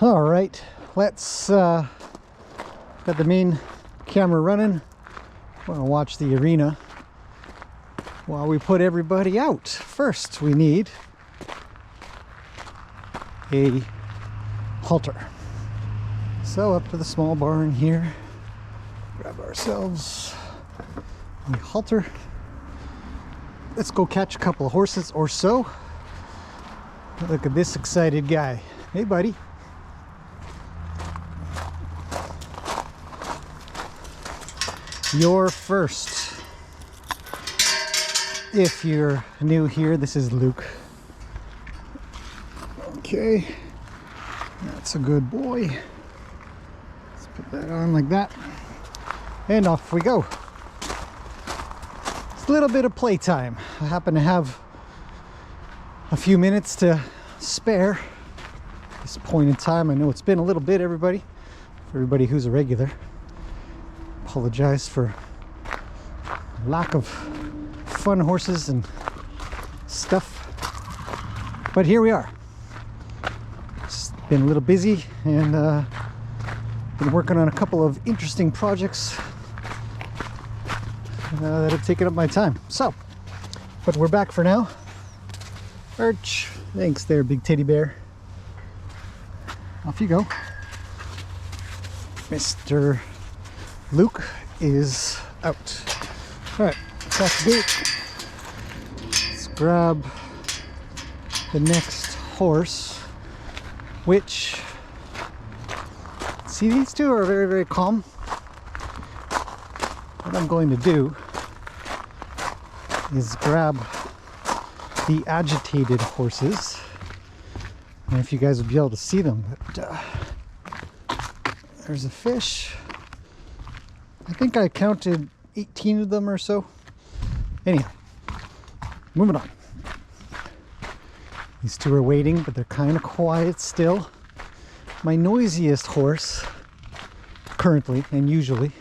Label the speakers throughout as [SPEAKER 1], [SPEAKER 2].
[SPEAKER 1] All right, let's got the main camera running. Want to watch the arena while we put everybody out. First, we need a halter. So up to the small barn here, grab ourselves a halter. Let's go catch a couple of horses or so. Look at this excited guy. Hey, buddy. You're first. If you're new here, this is Luke. Okay, that's a good boy. Let's put that on like that. And off we go. It's a little bit of playtime. I happen to have a few minutes to spare at this point in time. I know it's been a little bit, everybody. For everybody who's a regular. Apologize for lack of fun horses and stuff, but here we are. It's been a little busy and been working on a couple of interesting projects that have taken up my time. So, but we're back for now. Arch, thanks there, big teddy bear. Off you go. Mr. Luke is out. All right, that's good. Let's grab the next horse, which, see, these two are very, very calm. What I'm going to do is grab the agitated horses. And if you guys would be able to see them, but there's a fish. I think I counted 18 of them or so. Anyhow, moving on. These two are waiting, but they're kind of quiet still. My noisiest horse, currently and usually,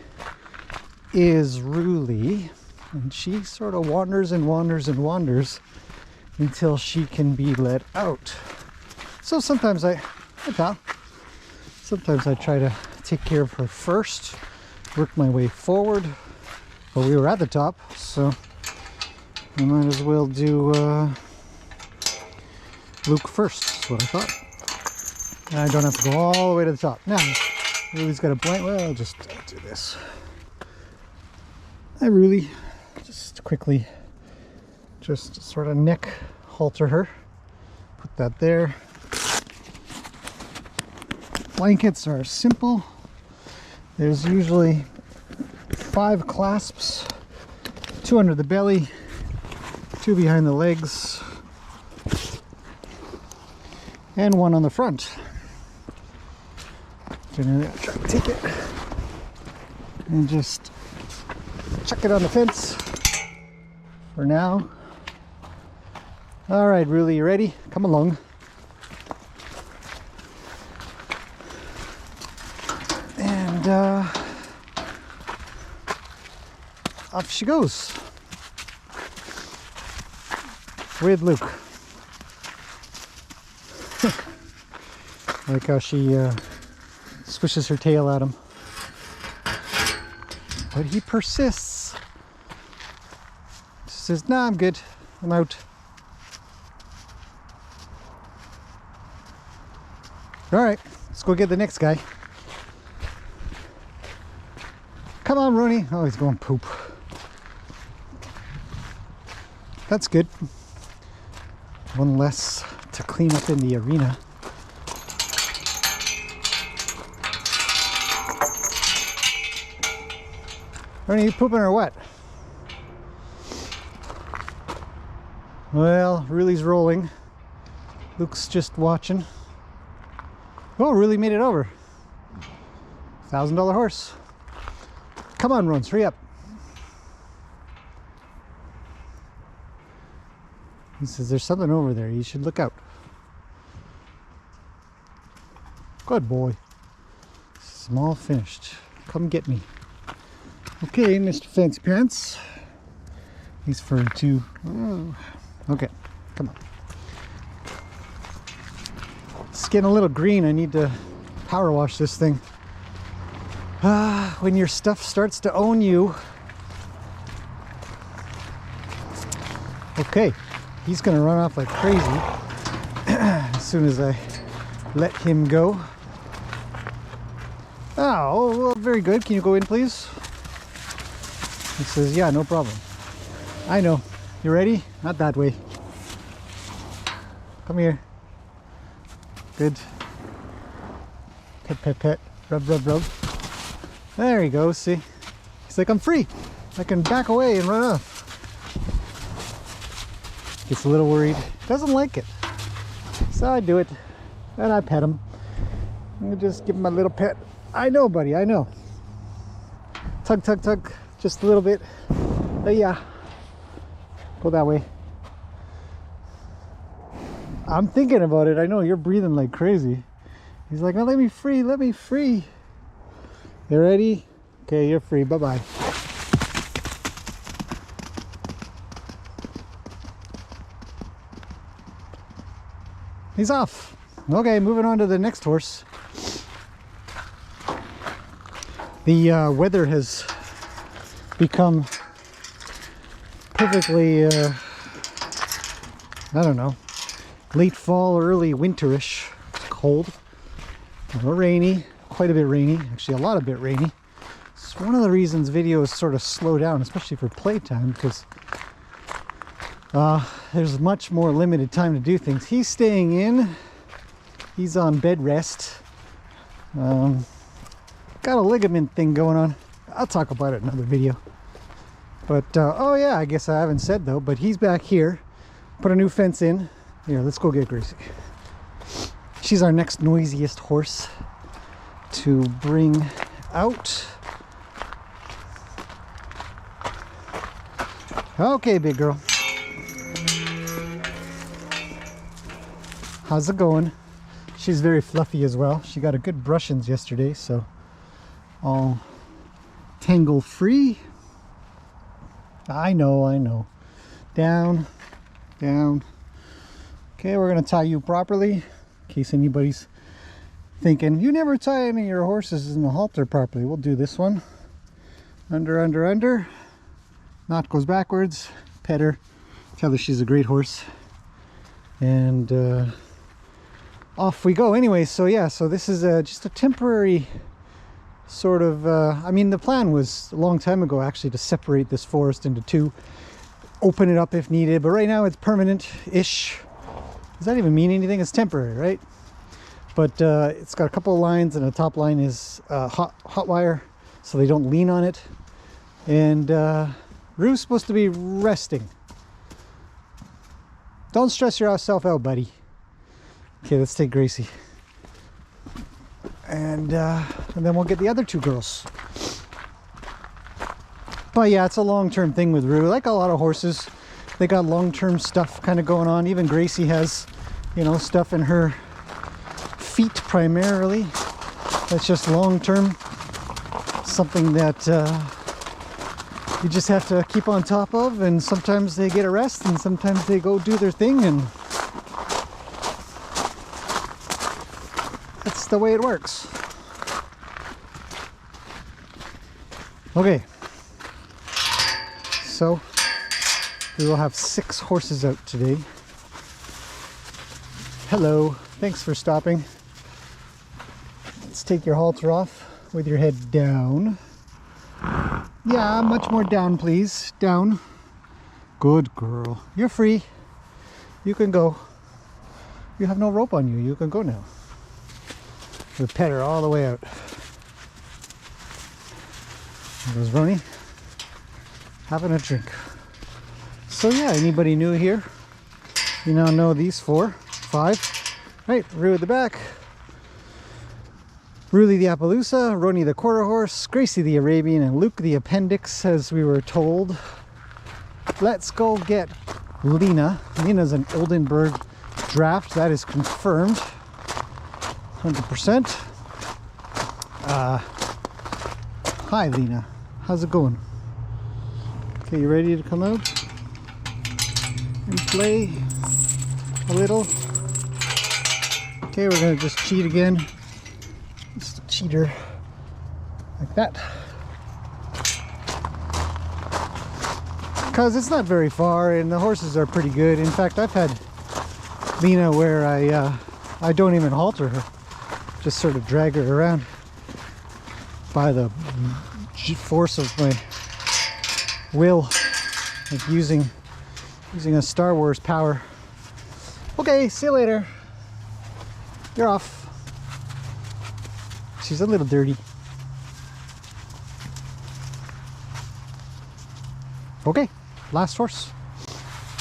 [SPEAKER 1] is Ruly. And she sort of wanders and wanders and wanders until she can be let out. So sometimes sometimes I try to take care of her first, work my way forward, but we were at the top, so I might as well do Luke first, is what I thought. And I don't have to go all the way to the top. Now, Ruly's got a blank, well, I'll just do this. I really just quickly, just sort of neck halter her, put that there. Blankets are simple. There's usually 5 clasps, 2 under the belly, 2 behind the legs, and 1 on the front. Generally, I'll try to take it and just chuck it on the fence for now. All right, Ruly, you ready? Come along. And off she goes with Luke. I like how she swishes her tail at him, but he persists. She says, "Nah, I'm good. I'm out." All right, let's go get the next guy. Come on, Rooney. Oh, he's going poop. That's good. One less to clean up in the arena. Rooney, you pooping or what? Well, Ruly's rolling. Luke's just watching. Oh, Ruly made it over. $1,000 horse. Come on, Rons, hurry up. He says, there's something over there. You should look out. Good boy. This is all finished. Come get me. Okay, Mr. Fancy Pants. He's for 2. Oh. Okay, come on. It's getting a little green. I need to power wash this thing. When your stuff starts to own you. Okay, he's gonna run off like crazy as soon as I let him go. Oh, well, very good. Can you go in, please? He says, yeah, no problem. I know. You ready? Not that way. Come here. Good. Pet, pet, pet. Rub, rub, rub. There he goes, see? He's like, I'm free. I can back away and run off. Gets a little worried. Doesn't like it. So I do it. And I pet him. I'm gonna just give him a little pet. I know, buddy, I know. Tug, tug, tug. Just a little bit. Yeah. Go that way. I'm thinking about it. I know you're breathing like crazy. He's like, oh, let me free, let me free. You ready? Okay, you're free. Bye-bye. He's off. Okay, moving on to the next horse. The weather has become perfectly, I don't know, late fall, early winterish. It's cold, a little rainy, quite a bit rainy, actually a lot of bit rainy. It's one of the reasons videos sort of slow down, especially for playtime, because there's much more limited time to do things. He's staying in. He's on bed rest. Got a ligament thing going on. I'll talk about it in another video. But, oh yeah, I guess I haven't said though, but he's back here. Put a new fence in. Here, let's go get Gracie. She's our next noisiest horse to bring out. Okay, big girl. How's it going? She's very fluffy as well. She got a good brushings yesterday, so all tangle free. I know, I know. Down, down. Okay, we're gonna tie you properly in case anybody's thinking, you never tie any of your horses in the halter properly. We'll do this one. Under, under, under. Knot goes backwards. Pet her. Tell her she's a great horse. And off we go. Anyway, so yeah, so this is just a temporary sort of, I mean, the plan was a long time ago actually to separate this forest into two, open it up if needed, but right now it's permanent-ish. Does that even mean anything? It's temporary, right? But it's got a couple of lines, and the top line is hot wire, so they don't lean on it. And Rue's supposed to be resting. Don't stress yourself out, buddy. Okay, let's take Gracie. And then we'll get the other two girls. But yeah, it's a long-term thing with Rue. Like a lot of horses, they got long-term stuff kind of going on. Even Gracie has, you know, stuff in her feet primarily. That's just long-term. Something that you just have to keep on top of. And sometimes they get a rest, and sometimes they go do their thing. And that's the way it works. Okay, so we will have 6 horses out today. Hello, thanks for stopping. Let's take your halter off with your head down. Yeah, much more down, please. Down. Good girl. You're free. You can go. You have no rope on you. You can go now. We'll pet her all the way out. There goes Roni, having a drink. So yeah, anybody new here? You now know these 5. Right, Rue at the back. Ruli the Appaloosa, Roni the quarter horse, Gracie the Arabian, and Luke the appendix, as we were told. Let's go get Lena. Lena's an Oldenburg draft. That is confirmed. 100%. Hi, Lena. How's it going? Okay, you ready to come out and play a little? Okay, we're gonna just cheat again. Just a cheater like that. Because it's not very far and the horses are pretty good. In fact, I've had Lena where I don't even halter her, just sort of drag her around by the force of my will, like using a Star Wars power. Okay, see you later. You're off. She's a little dirty. Okay, last horse.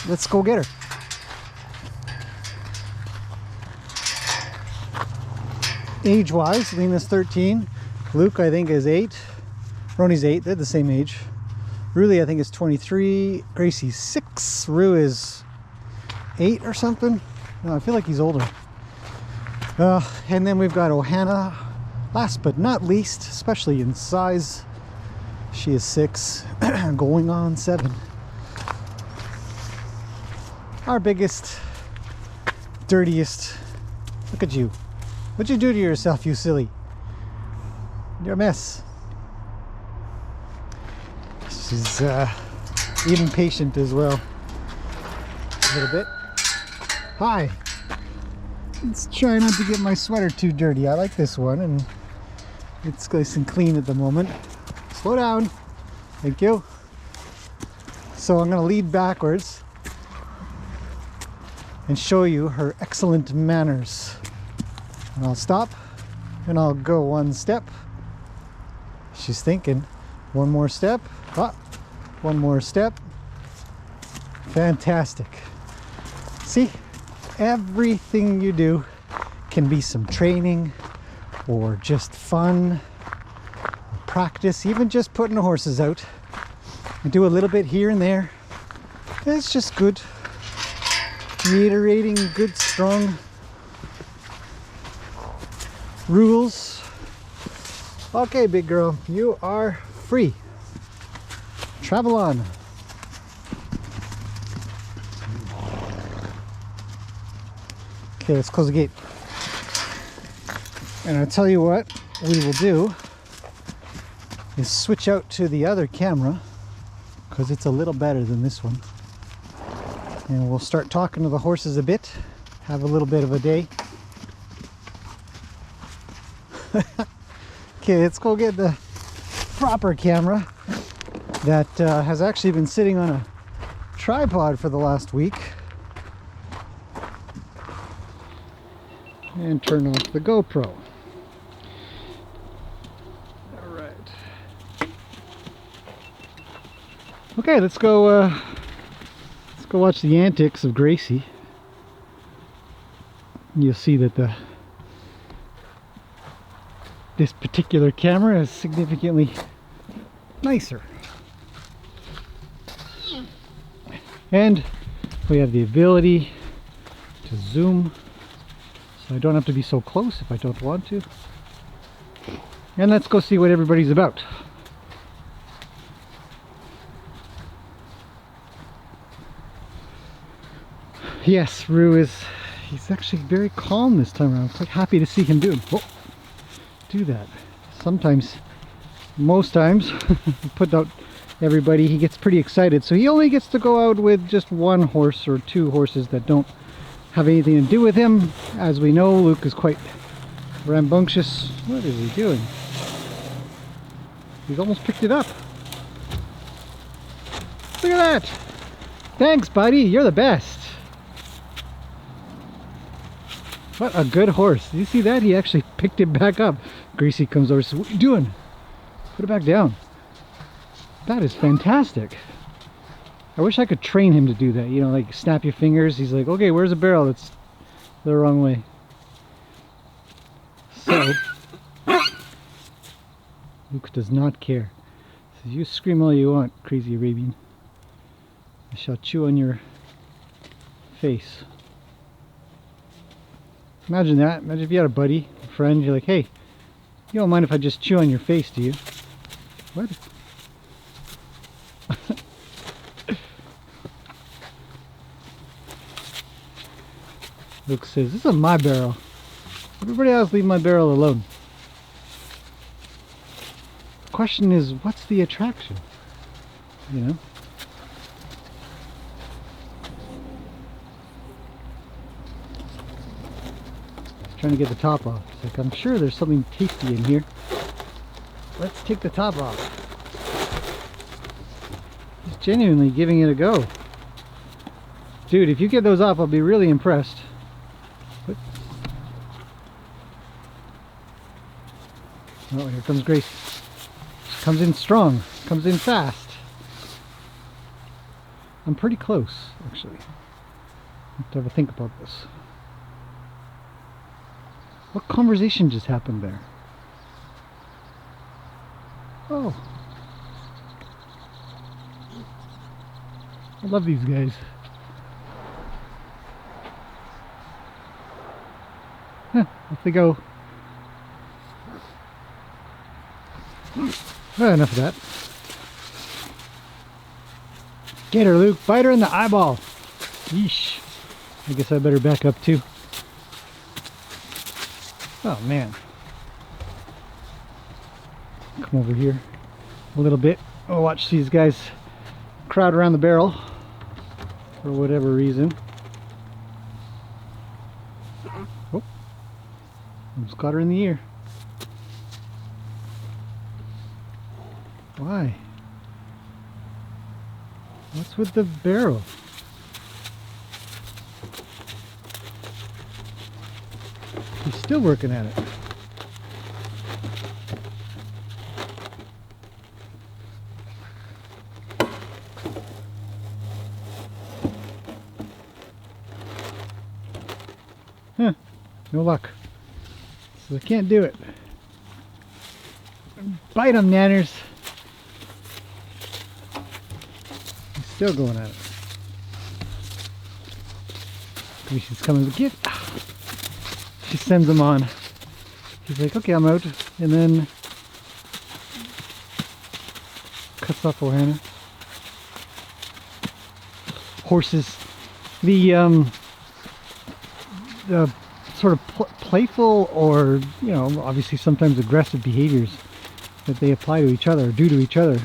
[SPEAKER 1] Let's go get her. Age-wise, Lena's 13. Luke, I think, is 8. Roni's 8. They're the same age. Ruli, I think, is 23. Gracie's 6. Rue is 8 or something. No, I feel like he's older. And then we've got Ohana. Last but not least, especially in size, she is 6, going on 7. Our biggest, dirtiest. Look at you. What'd you do to yourself, you silly? You're a mess. She's even patient as well. A little bit. Hi. Let's try not to get my sweater too dirty. I like this one, and it's nice and clean at the moment. Slow down. Thank you. So I'm going to lead backwards and show you her excellent manners. And I'll stop and I'll go 1 step. She's thinking. 1 more step. Ah, 1 more step. Fantastic. See, everything you do can be some training or just fun, or practice, even just putting the horses out. And do a little bit here and there. It's just good. Reiterating good, strong rules. Okay, big girl, you are free. Travel on. Okay, let's close the gate. And I'll tell you what we will do is switch out to the other camera because it's a little better than this one. And we'll start talking to the horses a bit, have a little bit of a day. Okay, let's go get the proper camera that has actually been sitting on a tripod for the last week. And turn off the GoPro. All right. Okay, let's go watch the antics of Gracie. You'll see that this particular camera is significantly nicer. And we have the ability to zoom, so I don't have to be so close if I don't want to. And let's go see what everybody's about. Yes, Rue he's actually very calm this time around. I'm quite happy to see him do that. Sometimes, most times, put out everybody, he gets pretty excited. So he only gets to go out with just 1 horse or 2 horses that don't have anything to do with him. As we know, Luke is quite rambunctious. What is he doing? He's almost picked it up. Look at that! Thanks, buddy. You're the best. What a good horse. Did you see that? He actually picked it back up. Gracie comes over and says, "What are you doing? Put it back down." That is fantastic. I wish I could train him to do that. You know, like snap your fingers. He's like, okay, where's the barrel? It's the wrong way. So, Luke does not care. He says, you scream all you want, crazy Arabian. I shall chew on your face. Imagine that. Imagine if you had a buddy, a friend, you're like, hey, you don't mind if I just chew on your face, do you? What? Luke says, this is my barrel. Everybody else leave my barrel alone. question is, what's the attraction? You know? Trying to get the top off. It's like, I'm sure there's something tasty in here. Let's take the top off. He's genuinely giving it a go. Dude, if you get those off, I'll be really impressed. But... oh, here comes Grace. She comes in strong, comes in fast. I'm pretty close, actually. I have to have a think about this. What conversation just happened there? Oh. I love these guys. Huh, off they go. Oh, enough of that. Get her, Luke. Bite her in the eyeball. Yeesh. I guess I better back up too. Oh man. Come over here a little bit. I'll watch these guys crowd around the barrel for whatever reason. Oh, almost got her in the ear. Why? What's with the barrel? He's still working at it. Huh, no luck. So I can't do it. Bite him, Nanners. He's still going at it. She's coming to get. She sends him on. He's like, okay, I'm out. And then cuts off Ohana. Horses. The sort of playful or, you know, obviously sometimes aggressive behaviors that they apply to each other or do to each other.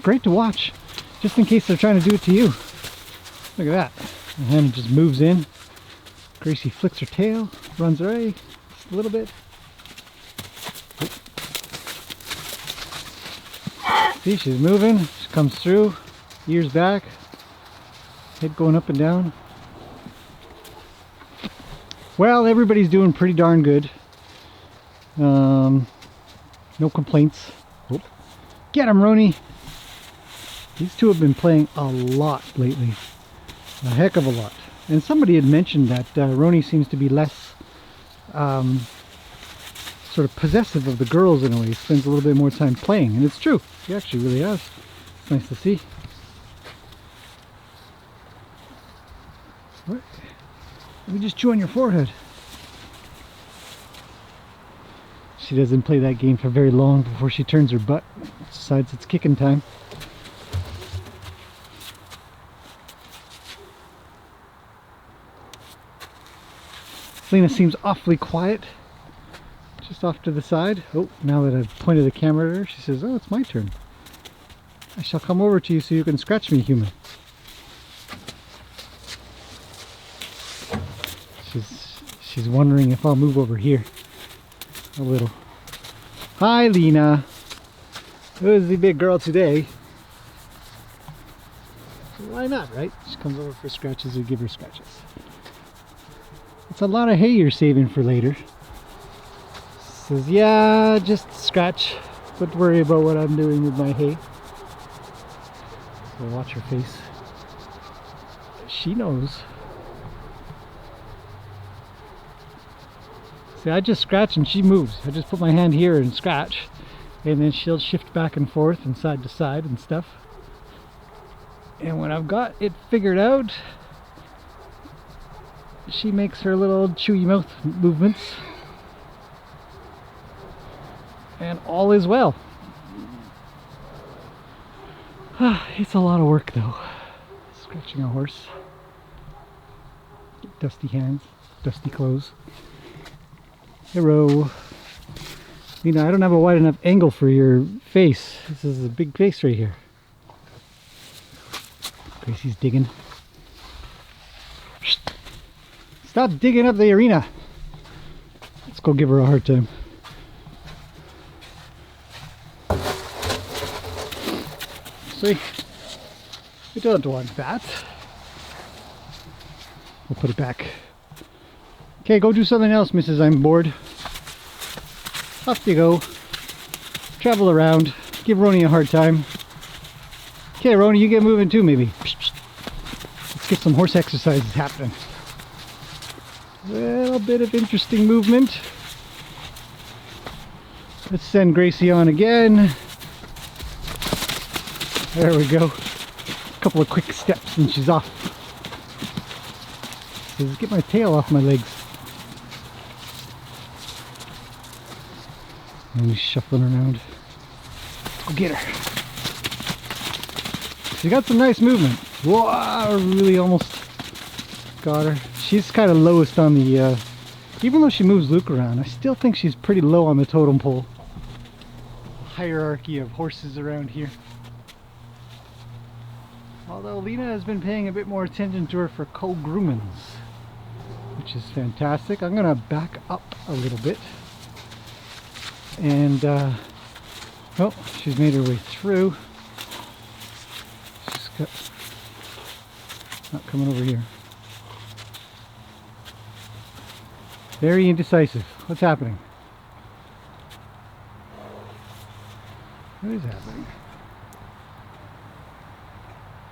[SPEAKER 1] Great to watch, just in case they're trying to do it to you. Look at that. Ohana just moves in. Gracie flicks her tail, runs away just a little bit. See, she's moving. She comes through, ears back, head going up and down. Well, everybody's doing pretty darn good. No complaints. Oh. Get him, Roni! These two have been playing a lot lately. A heck of a lot. And somebody had mentioned that Roni seems to be less sort of possessive of the girls in a way. He spends a little bit more time playing, and it's true. He actually really has. It's nice to see. What? Let me just chew on your forehead. She doesn't play that game for very long before she turns her butt. Decides it's kicking time. Selena seems awfully quiet, just off to the side. Oh, now that I've pointed the camera at her, she says, oh, it's my turn. I shall come over to you so you can scratch me, human. She's wondering if I'll move over here a little. Hi, Lena. Who's the big girl today? Why not, right? She comes over for scratches, we give her scratches. It's a lot of hay you're saving for later. Says, yeah, just scratch. Don't worry about what I'm doing with my hay. So watch her face. She knows. See, I just scratch and she moves. I just put my hand here and scratch. And then she'll shift back and forth and side to side and stuff. And when I've got it figured out, she makes her little chewy mouth movements. And all is well. It's a lot of work though. Scratching a horse. Dusty hands, dusty clothes. Hello. You know, I don't have a wide enough angle for your face. This is a big face right here. Gracie's digging. Stop digging up the arena. Let's go give her a hard time. See? We don't want that. We'll put it back. Okay, go do something else, Mrs. I'm bored. Off you go. Travel around. Give Roni a hard time. Okay, Roni, you get moving too, maybe. Let's get some horse exercises happening. A little bit of interesting movement. Let's send Gracie on again. There we go. A couple of quick steps and she's off. Says, get my tail off my legs. And he's shuffling around. Let's go get her. She got some nice movement. Whoa, really almost got her. She's kind of lowest on the, even though she moves Luke around, I still think she's pretty low on the totem pole. Hierarchy of horses around here. Although Lena has been paying a bit more attention to her for co-groomings, which is fantastic. I'm gonna back up a little bit. And, oh, she's made her way through. She's got, not coming over here. Very indecisive. What's happening? What is happening?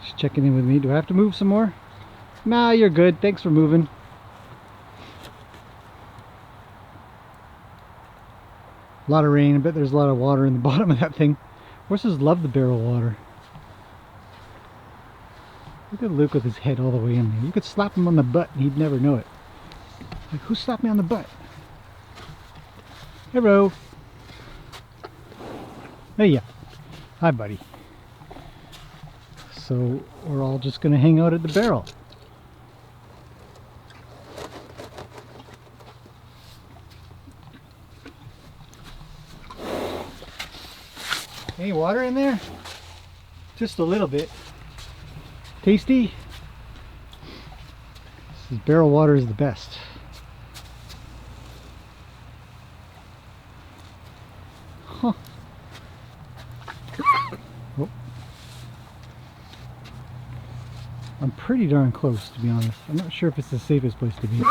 [SPEAKER 1] Just checking in with me. Do I have to move some more? Nah, you're good. Thanks for moving. A lot of rain. I bet there's a lot of water in the bottom of that thing. Horses love the barrel water. Look at Luke with his head all the way in there. You could slap him on the butt and he'd never know it. Like, who slapped me on the butt? Hello. Hey, yeah. Hi, buddy. So we're all just going to hang out at the barrel. Any water in there? Just a little bit. Tasty? This barrel water is the best. Huh. Oh. I'm pretty darn close, to be honest. I'm not sure if it's the safest place to be.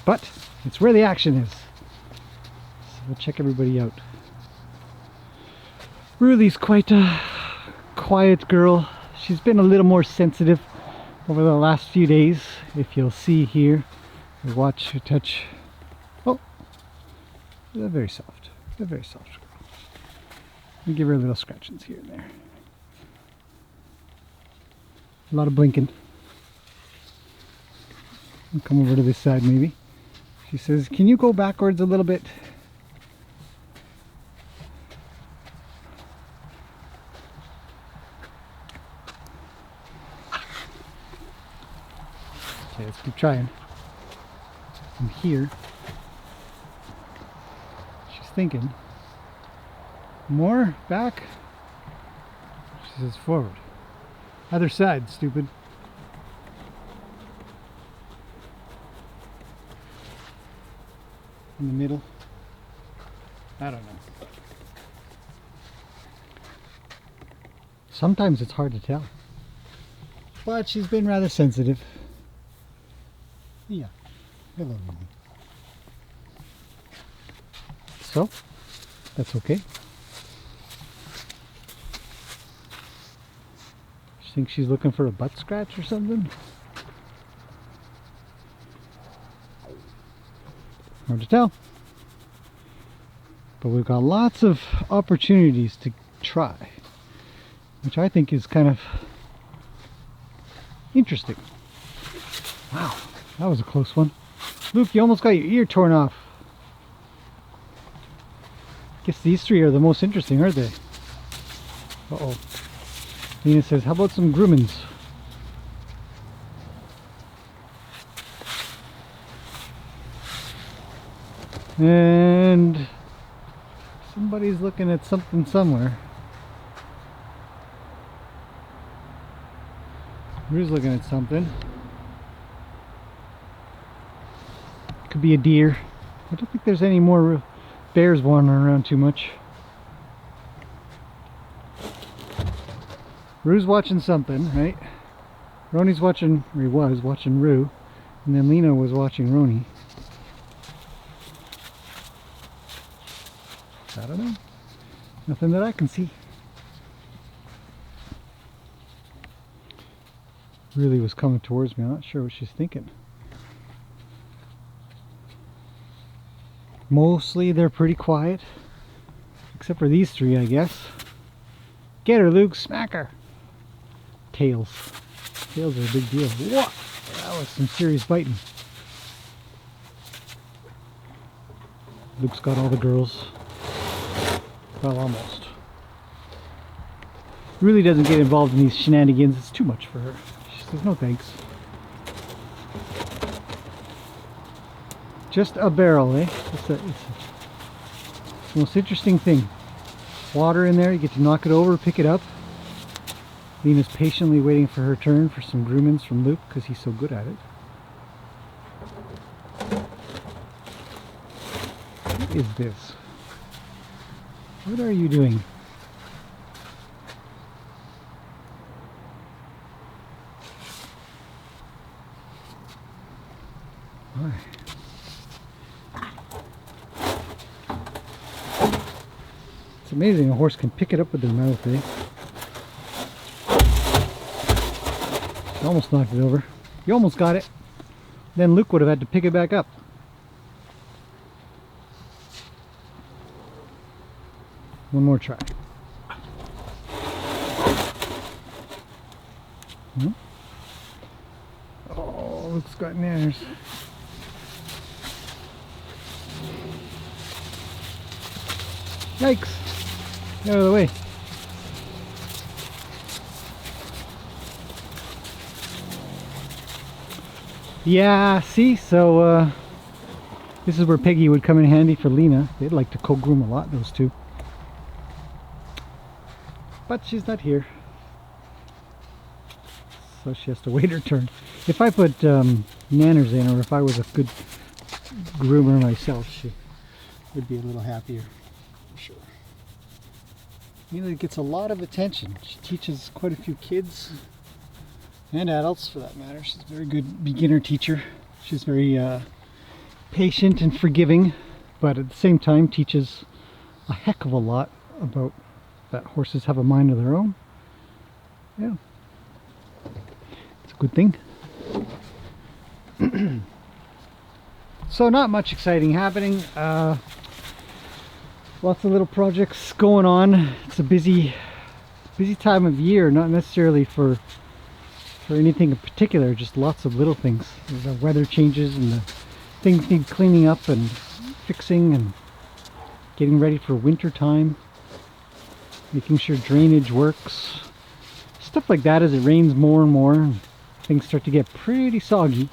[SPEAKER 1] But it's where the action is. So we'll check everybody out. Ruli's quite a quiet girl. She's been a little more sensitive over the last few days. If you'll see here, I watch her touch. Oh, they're very soft. They're very soft girl. We give her little scratchings here and there. A lot of blinking. I'll come over to this side maybe. She says, can you go backwards a little bit? Okay, let's keep trying. From here, she's thinking. More? Back? She says forward. Other side, stupid. In the middle? I don't know. Sometimes it's hard to tell. But she's been rather sensitive. Yeah. Hello, Lily. So, that's okay. She thinks she's looking for a butt scratch or something? Hard to tell. But we've got lots of opportunities to try, which I think is kind of interesting. Wow, that was a close one. Luke, you almost got your ear torn off. Guess these three are the most interesting, aren't they? Uh-oh. Lena says, how about some groomings? And somebody's looking at something somewhere. Who's looking at something? Could be a deer. I don't think there's any more bears wandering around too much. Rue's watching something, right? Roni's watching, or he was watching Rue, and then Lena was watching Roni. I don't know. Nothing that I can see. Really was coming towards me. I'm not sure what she's thinking. Mostly they're pretty quiet, except for these three, I guess. Get her, Luke. Smack her. Tails. Tails are a big deal. What? That was some serious biting. Luke's got all the girls. Well, almost. Really doesn't get involved in these shenanigans. It's too much for her. She says, no thanks. Just a barrel, eh? It's the most interesting thing. Water in there, you get to knock it over, pick it up. Lena's patiently waiting for her turn for some groomings from Luke because he's so good at it. What is this? What are you doing? Why? It's amazing a horse can pick it up with their mouth, eh? She almost knocked it over. You almost got it. Then Luke would have had to pick it back up. One more try. Hmm? Oh, Luke's got nanners. Yikes! Get out of the way. Yeah, see, so this is where Peggy would come in handy for Lena. They'd like to co-groom a lot, those two. But she's not here. So she has to wait her turn. If I put nanners in, or if I was a good groomer myself, she would be a little happier. Sure. Lena gets a lot of attention. She teaches quite a few kids and adults for that matter. She's a very good beginner teacher. She's very patient and forgiving, but at the same time teaches a heck of a lot about that horses have a mind of their own. Yeah, it's a good thing. So not much exciting happening. Lots of little projects going on. It's a busy time of year, not necessarily for anything in particular, just lots of little things. The weather changes and the things need cleaning up and fixing and getting ready for winter time, making sure drainage works, stuff like that. As it rains more and more and things start to get pretty soggy,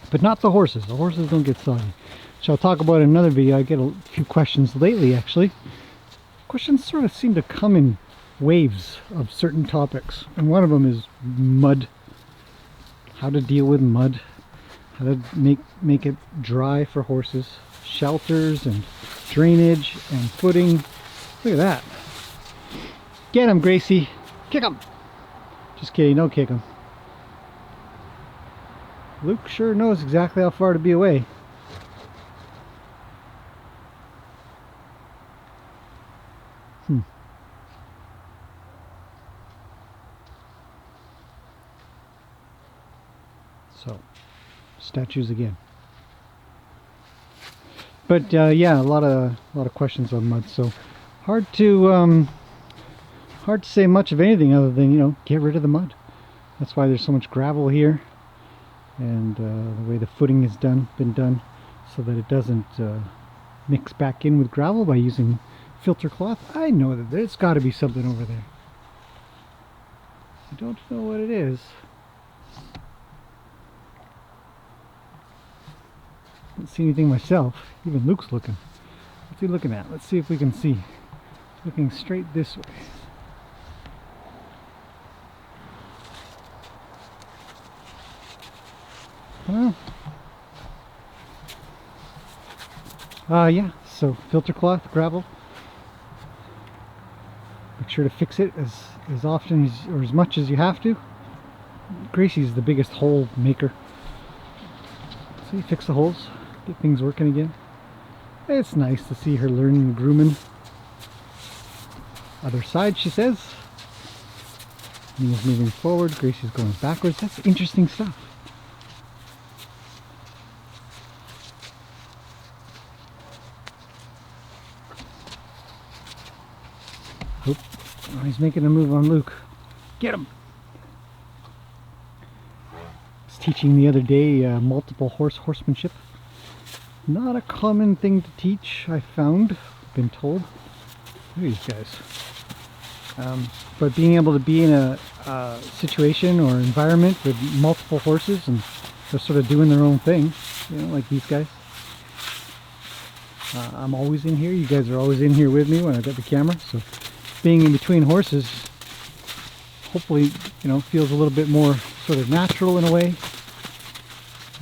[SPEAKER 1] but not the horses. The horses don't get soggy, which I'll talk about in another video. I get a few questions lately, actually. Questions sort of seem to come in waves of certain topics, and one of them is mud. How to deal with mud, how to make it dry for horses, shelters and drainage and footing. Look at that. Get him, Gracie. Kick him. Just kidding, don't kick him. Luke sure knows exactly how far to be away. So, statues again. But yeah, a lot of questions on mud. So hard to say much of anything other than, you know, get rid of the mud. That's why there's so much gravel here, and the way the footing has been done, so that it doesn't mix back in with gravel by using filter cloth. I know that there's got to be something over there. I don't know what it is. Don't see anything myself. Even Luke's looking. What's he looking at? Let's see if we can see. Looking straight this way. Yeah, so filter cloth, gravel. Make sure to fix it as often as, or as much as you have to. Gracie's the biggest hole maker. So you fix the holes, get things working again. It's nice to see her learning grooming. Other side, she says. Mia's moving forward, Gracie's going backwards. That's interesting stuff. Oh, he's making a move on Luke. Get him! I was teaching the other day multiple horsemanship. Not a common thing to teach, I found, been told. Look at these guys. But being able to be in a situation or environment with multiple horses and they're sort of doing their own thing, you know, like these guys. I'm always in here. You guys are always in here with me when I've got the camera. So being in between horses, hopefully, you know, feels a little bit more sort of natural in a way.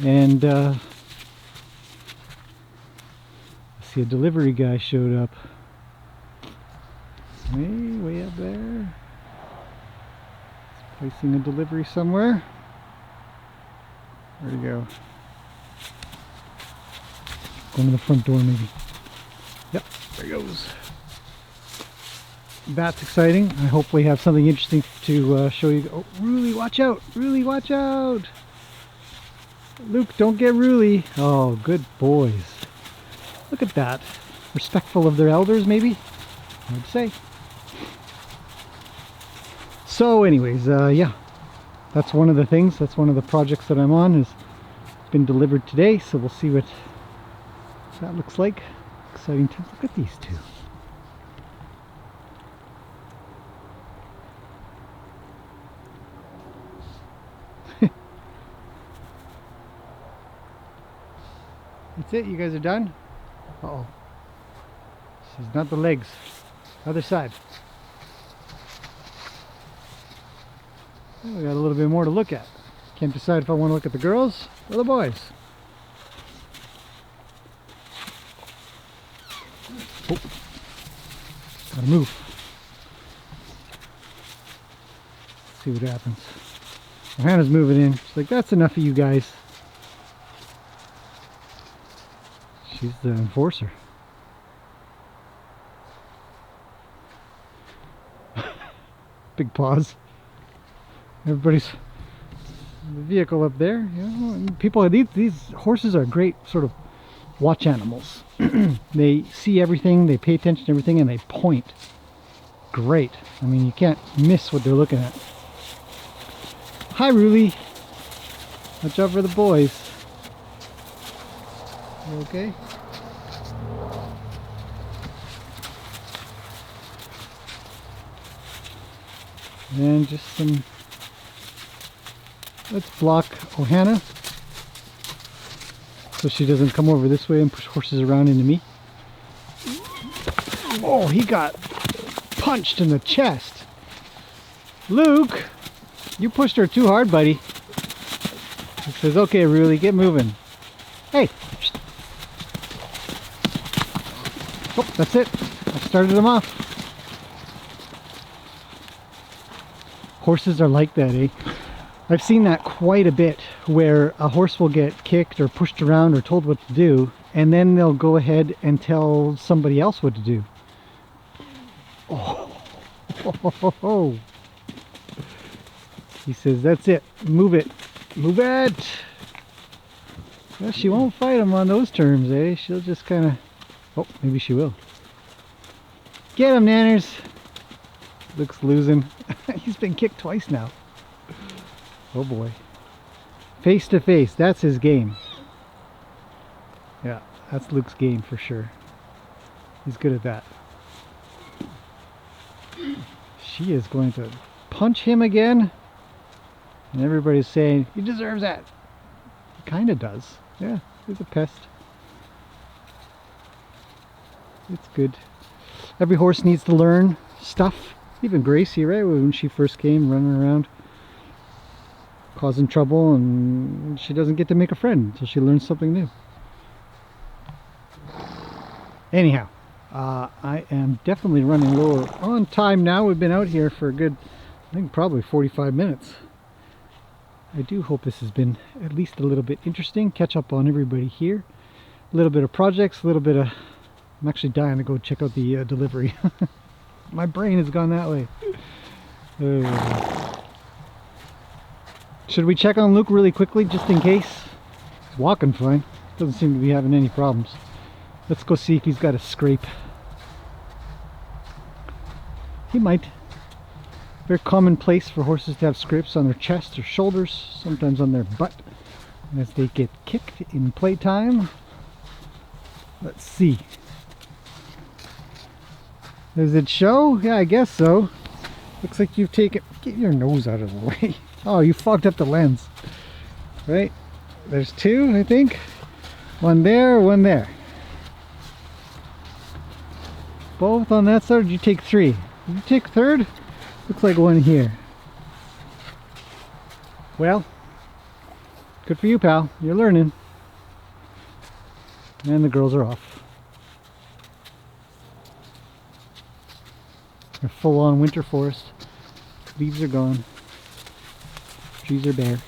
[SPEAKER 1] And see, a delivery guy showed up. Way up there. He's placing a delivery somewhere. Where'd he go? Going to the front door maybe. Yep, there he goes. That's exciting. I hopefully have something interesting to show you. Oh, Ruli, watch out! Ruli, watch out! Luke, don't get Ruli. Oh, good boys. Look at that. Respectful of their elders, maybe? I would say. So anyways, yeah, that's one of the things, that's one of the projects that I'm on, is been delivered today, so we'll see what that looks like. Exciting times. Look at these two. That's it, you guys are done? Uh-oh. This is not the legs. Other side. We got a little bit more to look at. Can't decide if I want to look at the girls or the boys. Oh, gotta move. Let's see what happens. Hannah's moving in. She's like, that's enough of you guys. She's the enforcer. Big paws. Everybody's the vehicle up there. You know, and people, these horses are great sort of watch animals. They see everything, they pay attention to everything, and they point. Great. I mean, you can't miss what they're looking at. Hi, Ruli. Watch out for the boys. You okay? And just some, let's block Ohana so she doesn't come over this way and push horses around into me. Oh, he got punched in the chest. Luke, you pushed her too hard, buddy. He says, okay, Ruli, get moving. Hey. Oh, that's it. I started him off. Horses are like that, eh? I've seen that quite a bit, where a horse will get kicked or pushed around or told what to do, and then they'll go ahead and tell somebody else what to do. Oh, oh. He says, that's it, move it, move it. Well, she won't fight him on those terms, eh? She'll just kind of, oh, maybe she will. Get him, Nanners. Luke's losing. He's been kicked twice now. Oh boy. Face to face, that's his game. Yeah, that's Luke's game for sure. He's good at that. She is going to punch him again. And everybody's saying, he deserves that. He kind of does. Yeah, he's a pest. It's good. Every horse needs to learn stuff. Even Gracie, right? When she first came, running around, causing trouble, and she doesn't get to make a friend until she learns something new. Anyhow, I am definitely running lower on time now. We've been out here for a good, I think probably 45 minutes. I do hope this has been at least a little bit interesting. Catch up on everybody here. A little bit of projects, a little bit of... I'm actually dying to go check out the delivery. My brain has gone that way. Should we check on Luke really quickly, just in case? He's walking fine. Doesn't seem to be having any problems. Let's go see if he's got a scrape. He might. Very commonplace for horses to have scrapes on their chest or shoulders, sometimes on their butt, as they get kicked in playtime. Let's see. Does it show? Yeah, I guess so. Looks like you've taken... Get your nose out of the way. Oh, you fogged up the lens. Right? There's two, I think. One there, one there. Both on that side, or did you take three? Did you take third? Looks like one here. Well, good for you, pal. You're learning. And the girls are off. A full-on winter forest. Leaves are gone. Trees are bare.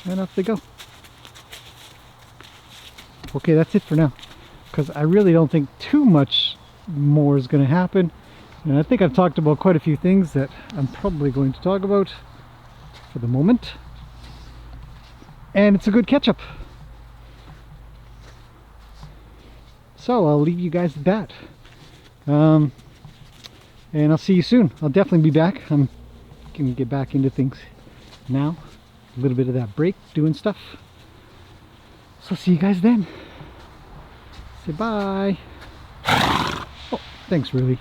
[SPEAKER 1] And off they go. Okay, that's it for now. Because I really don't think too much more is going to happen. And I think I've talked about quite a few things that I'm probably going to talk about for the moment. And it's a good catch-up. So I'll leave you guys at that. And I'll see you soon. I'll definitely be back. I'm going to get back into things now. A little bit of that break, doing stuff. So see you guys then. Say bye. Oh, thanks, Ruby.